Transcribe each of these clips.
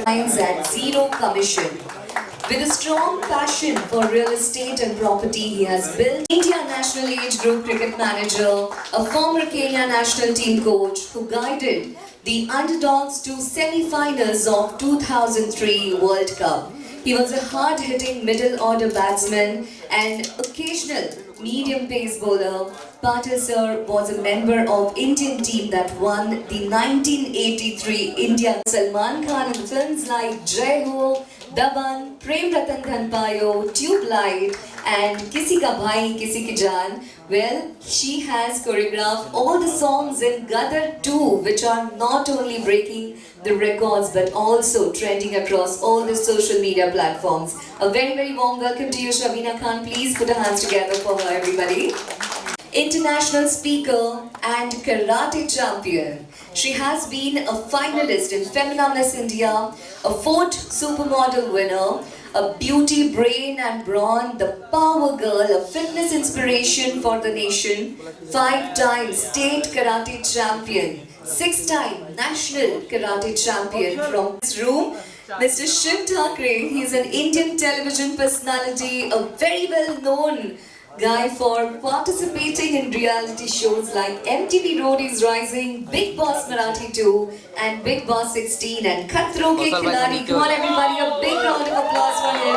at zero commission. With a strong passion for real estate and property, he has built India National Age Group cricket manager, a former Kenya national team coach who guided the underdogs to semi-finals of 2003 World Cup. He was a hard-hitting middle-order batsman and occasional medium-pace bowler. Patil sir was a member of Indian team that won the 1983 India. Salman Khan in films like Jai Ho, Daban, Prem Ratan Dhan Payo, Tube Light and Kisi Ka Bhai Kisi Ki Jaan. Well, she has choreographed all the songs in Gadar 2, which are not only breaking the records but also trending across all the social media platforms. A very warm welcome to you, Shabina Khan. Please put our hands together for her, everybody. International speaker and karate champion. She has been a finalist in Femina Miss India, a 4th supermodel winner, a beauty, brain and brawn, the power girl, a fitness inspiration for the nation, 5-time state karate champion, 6-time national karate champion. From this room, Mr. Shiv Thakre. He is an Indian television personality, a very well-known guy for participating in reality shows like MTV Road is Rising, Big Boss Marathi 2 and Big Boss 16 and Khatron Ke Khiladi. Come on everybody, a big round of applause for him.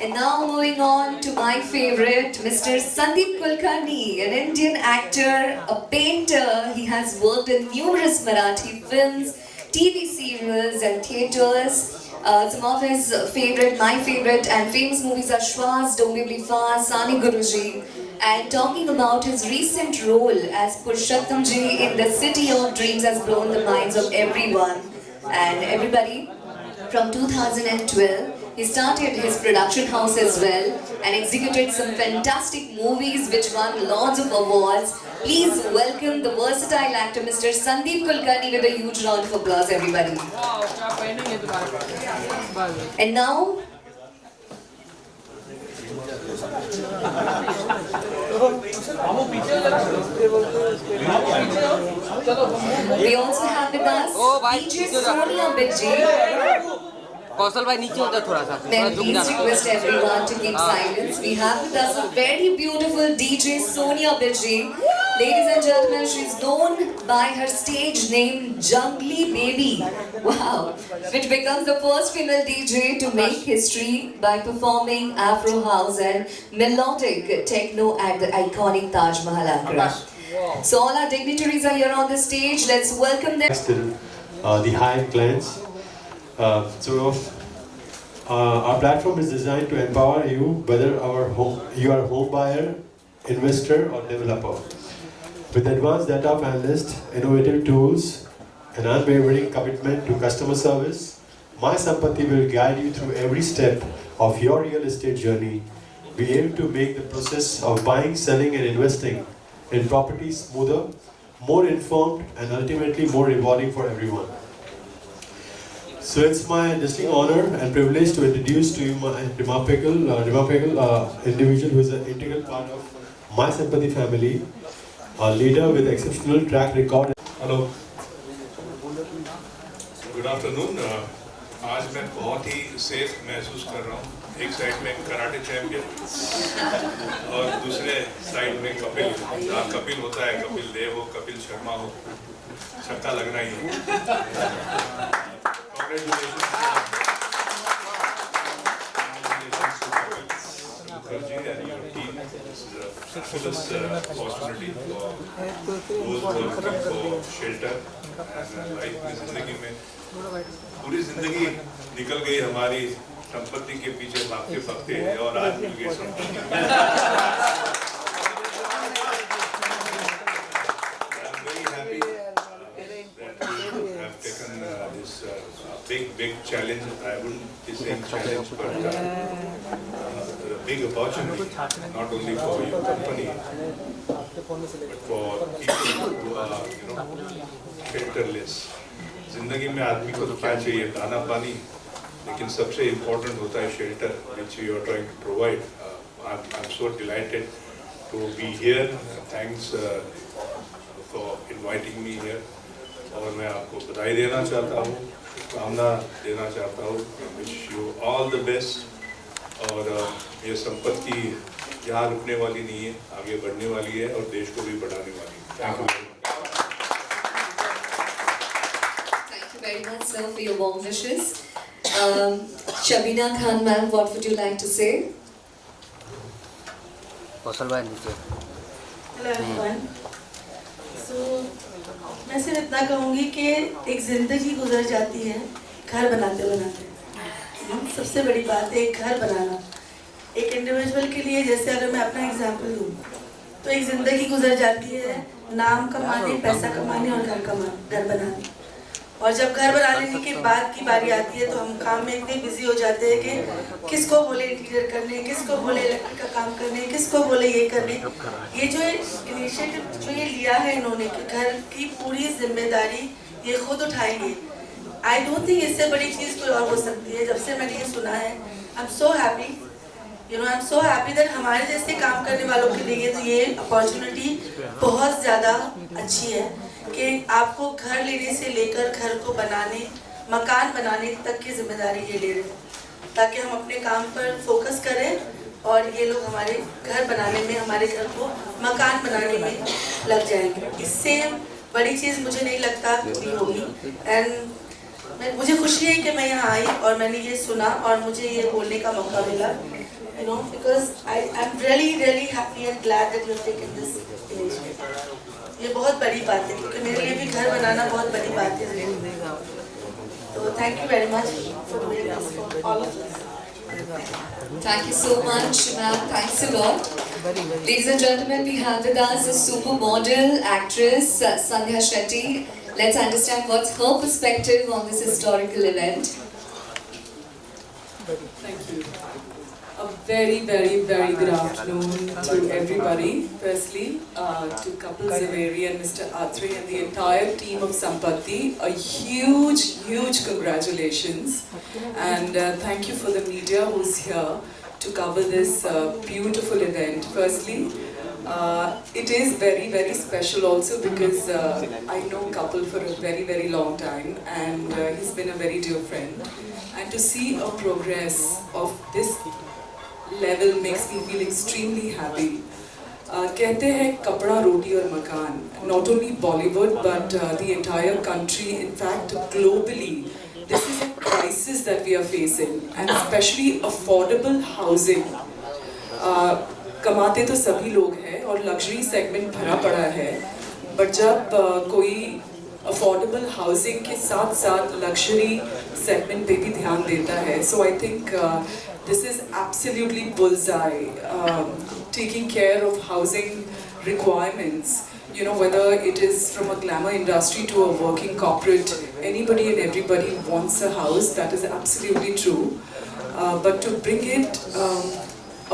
And now moving on to my favorite, Mr. Sandeep Kulkarni, an Indian actor, a painter. He has worked in numerous Marathi films, TV serials and theatres. Some of his my favorite and famous movies are Shwas, Don't Be Fast, Sani Guruji. And talking about his recent role as Purushottam Ji in The City of Dreams has blown the minds of everyone and everybody. From 2012, he started his production house as well and executed some fantastic movies which won lots of awards. Please welcome the versatile actor Mr. Sandeep Kulkarni with a huge round of applause, everybody. And now, we also have with us DJ Sonia Bidji. कौशल भाई नीचे होता थोड़ा सा. Then please request everyone to keep silence. We have with us a very beautiful DJ Sonia Bidji. Ladies and gentlemen, she's known by her stage name Jungly Baby. Wow, which becomes the first female DJ to make history by performing Afro house and melodic techno at the iconic Taj Mahal Agra. So all our dignitaries are here on the stage. Let's welcome them. Still, the high clients. Our platform is designed to empower you, whether you are a home buyer, investor or developer. With advanced data of analysts, innovative tools, and unwavering commitment to customer service, My Sampati will guide you through every step of your real estate journey. We aim to make the process of buying, selling and investing in properties smoother, more informed and ultimately more rewarding for everyone. So it's my distinct honor and privilege to introduce to you my remarkable individual who is an integral part of My Sampati family, a leader with exceptional track record. Hello. Good afternoon. आज मैं बहुत ही safe महसूस कर रहा हूँ. एक side में karate champion और दूसरे साइड में कपिल. जहाँ कपिल होता है, कपिल देव हो, कपिल शर्मा हो, छक्का लगना ही है. Congratulations Mukherjee and your team. This is a fabulous opportunity for those working for shelter and life की जिंदगी में. पूरी जिंदगी निकल गई हमारी संपत्ति के पीछे भागते और आज मिल गई संपत्ति. Big challenge. I wouldn't be saying challenge, but a big opportunity, not only for your company, but for people who are, shelterless. जिंदगी में आदमी को तो क्या चाहिए, दाना पानी, लेकिन सबसे important होता है shelter, which you are trying to provide. I'm so delighted to be here. Thanks for inviting me here. और मैं आपको बधाई देना चाहता हूँ शुभकामना देना चाहता हूँ। Wish you all the best. और ये संपत्ति यहाँ रुकने वाली नहीं है, आगे बढ़ने वाली है और देश को भी बढ़ाने वाली है। Thank you very much. Thank you very much, sir, for your warm wishes. Shabina Khan, ma'am, what would you like to say? कौशल भाई नीचे। Hello everyone. सो मैं सिर्फ इतना कहूँगी कि एक ज़िंदगी गुजर जाती है घर बनाते बनाते। सबसे बड़ी बात है एक घर बनाना। एक इंडिविजुअल के लिए, जैसे अगर मैं अपना एग्जांपल दूँ तो एक ज़िंदगी गुजर जाती है नाम कमाने, पैसा कमाने और घर बनाने। और जब घर बनाने के बाद की बारी आती है तो हम काम में इतने बिजी हो जाते हैं कि किसको बोले इंटीरियर करने, किसको बोले इलेक्ट्रिक का काम करने, किसको बोले ये करने। ये जो इनिशिएटिव जो ये लिया है इन्होंने कि घर की पूरी जिम्मेदारी ये खुद उठाएंगे, आई डोंट थिंक इससे बड़ी चीज़ कोई और हो सकती है। जब से मैंने ये सुना है I am so happy, I am so happy that हमारे जैसे काम करने वालों के लिए तो ये अपॉर्चुनिटी बहुत ज़्यादा अच्छी है कि आपको घर लेने से लेकर घर को बनाने, मकान बनाने तक की जिम्मेदारी ये ले रहे हैं, ताकि हम अपने काम पर फोकस करें और ये लोग हमारे घर बनाने में, हमारे घर को मकान बनाने में लग जाएंगे। इससे बड़ी चीज़ मुझे नहीं लगता कोई होगी। एंड मुझे खुशी है कि मैं यहाँ आई और मैंने ये सुना और मुझे ये बोलने का मौका मिला, you know, because I am really really happy and glad that you have taken this initiative. ये बहुत बड़ी बात है क्योंकि मेरे लिए भी घर बनाना बहुत बड़ी बात है। तो thank you very much for doing this for all of us. Thank you so much, ma'am. Thanks a lot. Ladies and gentlemen, we have with us a supermodel actress, Sandhya Shetty. Let's understand what's her perspective on this historical event. Thank you. A very, very, very good afternoon to everybody. Firstly, to couple Zaveri and Mr. Atre and the entire team of Sampatti, a huge, huge congratulations. And thank you for the media who's here to cover this beautiful event. Firstly, it is very, very special also because I know couple for a very, very long time and he's been a very dear friend. And to see a progress of this level makes me feel extremely happy. कहते हैं कपड़ा, रोटी और मकान, not only Bollywood but the entire country, in fact globally, this is a crisis that we are facing and especially affordable housing. कमाते तो सभी लोग हैं और लग्जरी सेगमेंट भरा पड़ा है, बट जब कोई अफोर्डेबल हाउसिंग के साथ साथ लग्जरी सेगमेंट पे भी ध्यान देता है, so I think this is absolutely bullseye, taking care of housing requirements, you know, whether it is from a glamour industry to a working corporate, anybody and everybody wants a house, that is absolutely true, but to bring it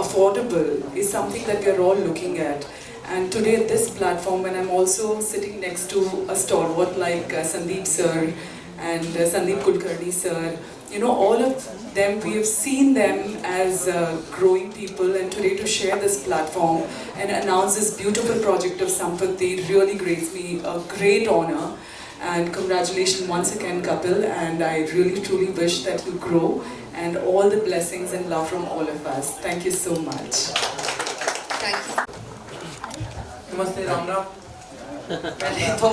affordable is something that we are all looking at. And today at this platform, when I'm also sitting next to a stalwart like Sandeep sir and Sandeep Kulkarni sir, you know, all of them, we have seen them as growing people, and today to share this platform and announce this beautiful project of Sampatti really grades me a great honor. And congratulations once again, couple, and I really truly wish that you grow and all the blessings and love from all of us. Thank you so much. Thank you. नमस्ते, राम राम। पहले तो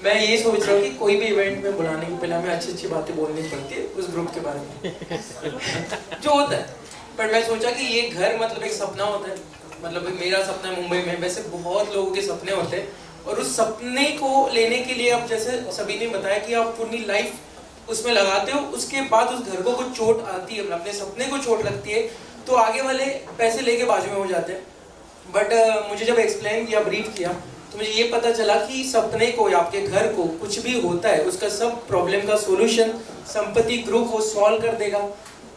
मैं ये सोच रहा हूँ कि कोई भी इवेंट में बुलाने के पहले हमें अच्छी अच्छी बातें बोलनी पड़ती है उस ग्रुप के बारे में जो होता है। पर मैं सोचा कि ये घर मतलब एक सपना होता है, मतलब मेरा सपना है मुंबई में, वैसे बहुत लोगों के सपने होते हैं और उस सपने को लेने के लिए अब जैसे सभी ने बताया कि आप पूरी लाइफ उसमें लगाते हो, उसके बाद उस घर को कुछ चोट आती है, अपने सपने को चोट लगती है तो आगे वाले पैसे लेके बाजू में हो जाते हैं। बट मुझे जब एक्सप्लेन किया, ब्रीफ किया, तो मुझे ये पता चला कि सपने को या आपके घर को कुछ भी होता है उसका सब प्रॉब्लम का सोल्यूशन संपत्ति ग्रुप वो सॉल्व कर देगा।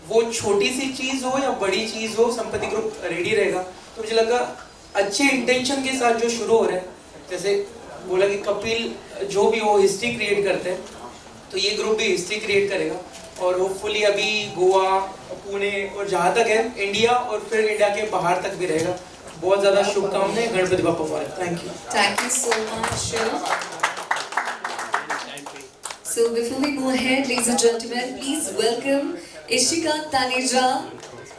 वो छोटी सी चीज़ हो या बड़ी चीज़ हो, संपत्ति ग्रुप रेडी रहेगा। तो मुझे लगा अच्छे इंटेंशन के साथ जो शुरू हो रहा है, जैसे बोला कि कपिल जो भी वो हिस्ट्री क्रिएट करते हैं, तो ये ग्रुप भी हिस्ट्री क्रिएट करेगा और होपफुली अभी गोवा, पुणे और जहाँ तक है इंडिया और फिर इंडिया के बाहर तक भी रहेगा। बहुत ज़्यादा शुभकामनाएं, Ganpati Bappa. Thank you. Thank you so much. So before we move ahead, ladies and gentlemen, please welcome Ishika Taneja,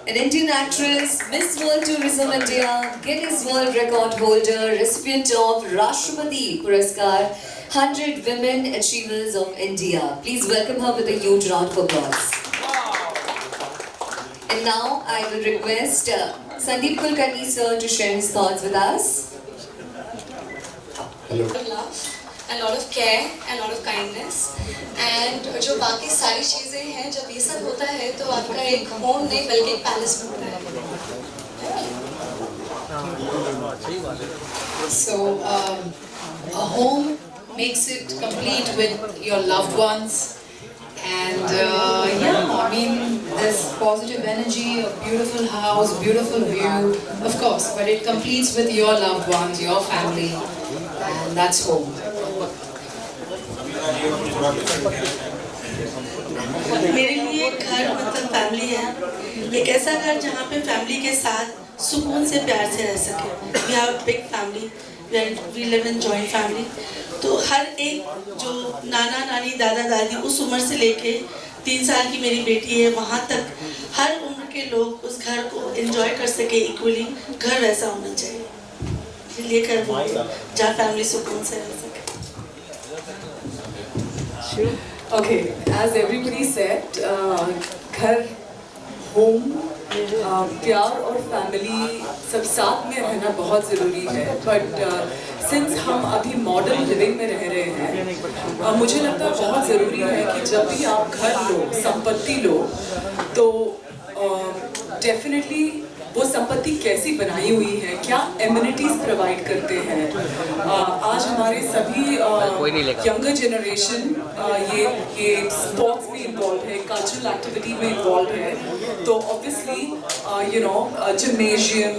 an Indian actress, Miss World Tourism India, Guinness World Record holder, recipient of Rashtrapati Puraskar, 100 Women Achievers of India. Please welcome her with a huge round of applause. And now I will request Sandeep Kulkarni sir to share his thoughts with us. Hello. Love, a lot of care, a lot of kindness, and जो बाकी सारी चीजें हैं जब ये सब होता है तो आपका एक होम नहीं बल्कि एक पैलेस बनता है. So a home makes it complete with your loved ones, and yeah, I mean there's positive energy, a beautiful house, beautiful view, of course, but it completes with your loved ones, your family, and that's home. मेरे लिए घर मतलब family है, एक ऐसा घर जहाँ पे फैमिली के साथ सुकून से प्यार से रह सके. We have a big family, we live in joint family. तो हर एक जो नाना नानी दादा दादी उस उम्र से लेके 3 साल की मेरी बेटी है वहाँ तक हर उम्र के लोग उस घर को एंजॉय कर सके इक्वली. घर वैसा होना चाहिए, इसलिए घर वो जहाँ फैमिली सुकून से रह सके. Okay, as everybody said, घर, home, प्यार और फैमिली सब साथ में रहना बहुत ज़रूरी है. बट सिंस हम अभी मॉडर्न लिविंग में रह रहे हैं, मुझे लगता है बहुत ज़रूरी है कि जब भी आप घर लो, संपत्ति लो, तो डेफिनेटली वो संपत्ति कैसी बनाई हुई है, क्या एमिनिटीज़ प्रोवाइड करते हैं. आज हमारे सभी यंगर जनरेशन ये स्पोर्ट्स में इन्वॉल्व है, कल्चरल एक्टिविटी में इन्वॉल्व है, तो obviously you know gymnasium,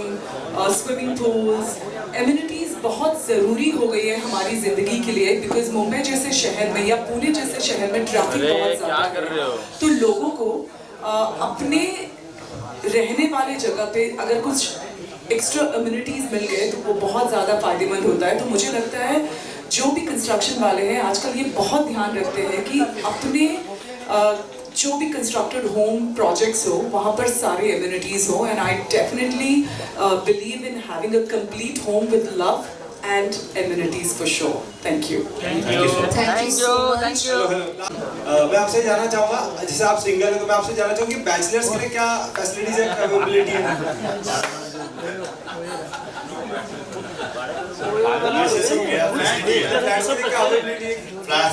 swimming pools, amenities बहुत ज़रूरी हो गई है हमारी ज़िंदगी के लिए. बिकॉज मुंबई जैसे शहर में या पुणे जैसे शहर में ट्रैफिक बहुत ज़्यादा है, तो लोगों को अपने रहने वाले जगह पे अगर कुछ एक्स्ट्रा अम्यूनिटीज़ मिल गए तो वो बहुत ज़्यादा फ़ायदेमंद होता है. तो मुझे लगता है जो भी कंस्ट्रक्शन वाले हैं आजकल ये बहुत ध्यान रखते हैं कि अपने जो भी कंस्ट्रक्टेड होम प्रोजेक्ट्स हो वहाँ पर सारे अम्यूनिटीज़ हो. And I definitely believe in having a complete home with love and amenities for sure. Thank you. Thank you so much. मैं आपसे जानना चाहूँगा, जैसे आप सिंगल हैं तो मैं आपसे जानना चाहूँगा कि बैचलर्स के लिए क्या फैसिलिटीज है, अवेलेबिलिटी है?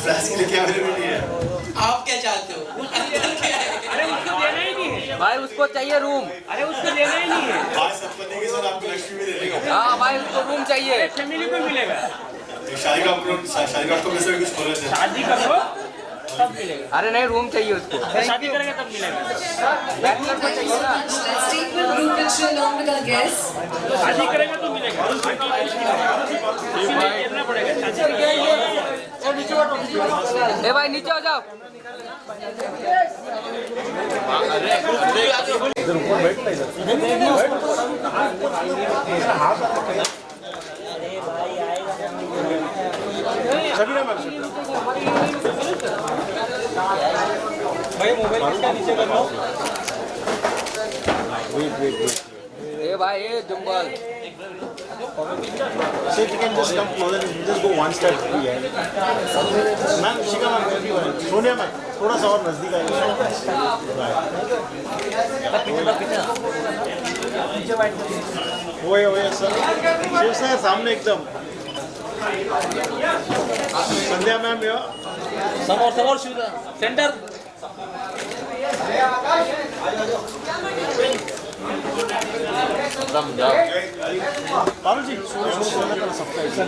फ्लैट्स के लिए क्या अवेलेबिलिटी है? आप क्या चाहते हो? भाई उसको चाहिए रूम. अरे उसको लेना ही नहीं है. आज संपत्ति के साथ आपको लक्ष्मी भी दे देगा. हाँ भाई उसको रूम चाहिए. फैमिली को मिलेगा. शादी का आपको वैसे भी कुछ बोले थे. शादी करो तब मिलेगा. अरे नहीं रूम चाहिए उसको. शादी करेंगे तब मिलेगा. बैचलर को चाहिए ना. Let's take one group picture along with our guests. शादी करेंगे तो मिलेगा. करना पड़ेगा. ए भाई नीचे हो जाओ. ए भाई ये जंगल. So if you can just come closer and just go one step behind. Ma'am, Ishika ma'am, Sonia ma'am, थोड़ा सा और नजदीक आइए. ओए सर, शिव सर सामने एकदम. संध्या मैम यो. समोर Shiv centre.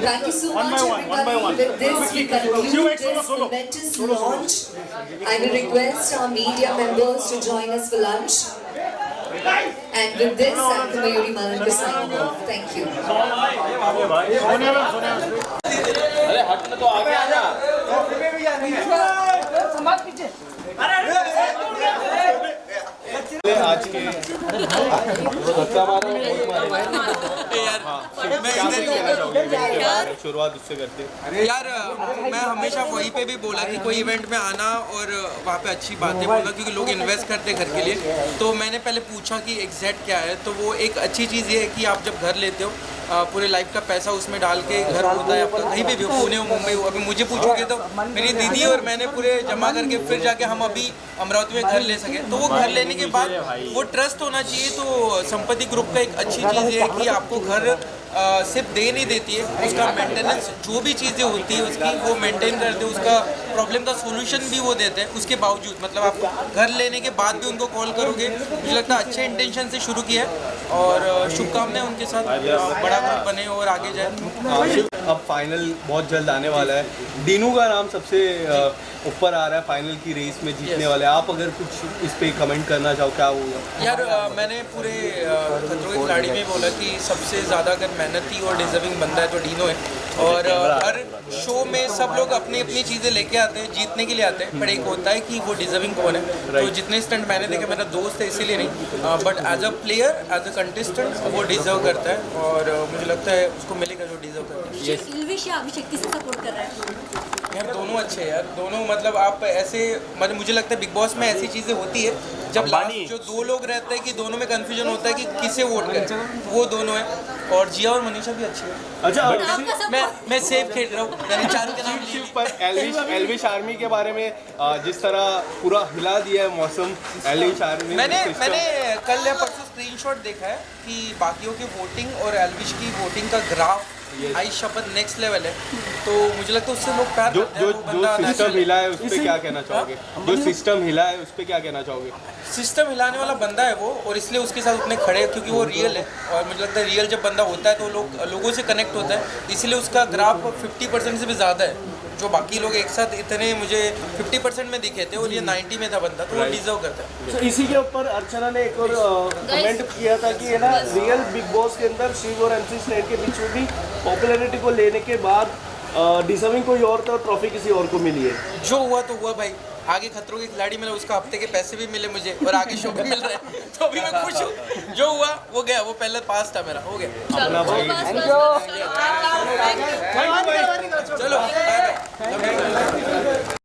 Thank you so much, everybody. With this, we conclude this momentous launch. I will request our media members to join us for lunch. And with this, I'm Mayuri Malanka signing off. Thank you. अरे हट में तो आगे आ जा. आज के धक्का मारा शुरुआत उससे करते यार मैं हमेशा वहीं पे भी बोला कि कोई इवेंट में आना और वहाँ पे अच्छी बातें बोलना, क्योंकि लोग इन्वेस्ट करते हैं घर के लिए। तो मैंने पहले पूछा कि एग्जैक्ट क्या है, तो वो एक अच्छी चीज़ ये है कि आप जब घर लेते हो पूरे लाइफ का पैसा उसमें डाल के घर होता है आपका, कहीं पे भी हो, पुणे हो, मुंबई हो। अभी मुझे पूछोगे तो मेरी दीदी और मैंने पूरे जमा करके फिर जाके हम अभी अमरावती में घर ले सके। तो वो घर लेने के बाद वो ट्रस्ट होना चाहिए। तो संपत्ति ग्रुप का एक अच्छी चीज़ ये है कि आपको घर सिर्फ दे नहीं देती है, उसका मेंटेनेंस जो भी चीज़ें होती है उसकी वो मेंटेन करते हैं, उसका प्रॉब्लम का सोल्यूशन भी वो देते हैं। उसके बावजूद मतलब आप घर लेने के बाद भी उनको कॉल करोगे, मुझे लगता है अच्छे इंटेंशन से शुरू किया है और शुभकामनाएं उनके साथ, बड़ा ग्रुप बने और आगे जाए। अब फाइनल बहुत जल्द आने वाला है, डीनू का नाम सबसे ऊपर आ रहा है फाइनल की रेस में जीतने वाले। आप अगर कुछ इस पे कमेंट करना चाहो क्या होगा? यार मैंने पूरे खतरों के खिलाड़ी में बोला कि सबसे ज़्यादा अगर मेहनती और डिजर्विंग बंदा है तो डीनो है। और हर शो में सब लोग अपनी अपनी चीज़ें लेके आते हैं, जीतने के लिए आते हैं, पर एक होता है कि वो डिजर्विंग कौन है। तो जितने स्टंट मैंने देखे, मेरा दोस्त है इसीलिए नहीं, but as a player as a contestant वो डिजर्व करता है और मुझे लगता है उसको मिलेगा जो डिजर्व करता है। अभिषेक किसे सपोर्ट कर रहा है? यार दोनों अच्छे हैं यार, दोनों मतलब आप ऐसे मतलब मुझे लगता है बिग बॉस में ऐसी चीज़ें होती है जब लास्ट जो दो लोग रहते हैं कि दोनों में कंफ्यूजन होता है कि किसे वोट करें, वो दोनों हैं। और जिया और मनीषा भी अच्छी है। अच्छा मैं सेफ खेल रहा हूँ, मैंने चारों के नाम लिए। पर एल्विश आर्मी के बारे में जिस तरह पूरा हिला दिया है मौसम, एल्विश आर्मी मैंने कल या परसों स्क्रीनशॉट देखा है कि बाकियों की वोटिंग और एल्विश की वोटिंग का ग्राफ आई शपथ नेक्स्ट लेवल है। तो मुझे लगता है उससे लोग प्यार करते हैं। जो सिस्टम हिला है उस पर क्या कहना चाहोगे? जो सिस्टम हिला है उस पर क्या कहना चाहोगे? सिस्टम हिलाने वाला बंदा है वो, और इसलिए उसके साथ उतने खड़े हैं क्योंकि वो रियल है। और मुझे लगता है रियल जब बंदा होता है तो लोगों से कनेक्ट होता है, इसलिए उसका ग्राफ 50% से भी ज़्यादा है। जो बाकी लोग एक साथ इतने मुझे 50% में दिखे थे और ये 90 में था बंदा, तो वो डिजर्व करता है। तो इसी के ऊपर अर्चना ने एक और कमेंट किया था कि है ना, रियल बिग बॉस के अंदर शिव और MC स्नैक के बीच में भी पॉपुलैरिटी को लेने के बाद डिजर्विंग कोई और था और ट्रॉफी किसी और को मिली है। जो हुआ तो हुआ भाई, आगे खतरों के खिलाड़ी मिला, उसका हफ्ते के पैसे भी मिले मुझे और आगे शो भी मिल रहे हैं, तो अभी मैं खुश हूँ। जो हुआ वो गया, वो पहले पास था मेरा, हो गया। चलो बाय बाय।